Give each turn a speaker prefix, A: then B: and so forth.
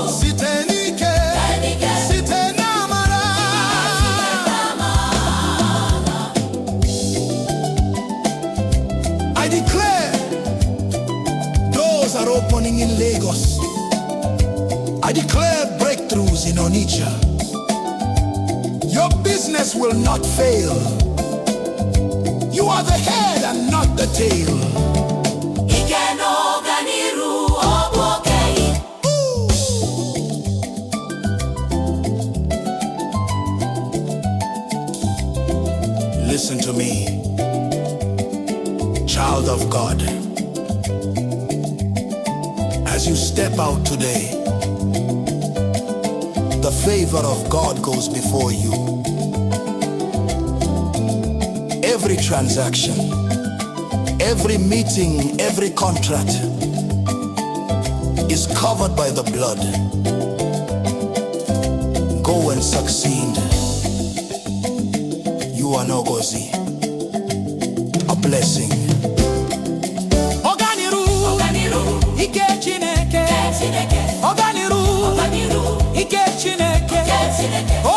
A: site n'ike, site n'amara. I declare doors are opening in Lagos. I declare breakthroughs in Onitsha. Your business will not fail. You are the head and not the tail. Oganiru, abụghị. Listen to me, child of God. As you step out today, the favor of God goes before you. Every transaction, every meeting, every contract is covered by the blood. Go and succeed. You are no gozi, a blessing. Oganiru, ike Chineke. Oganiru, ike Chineke.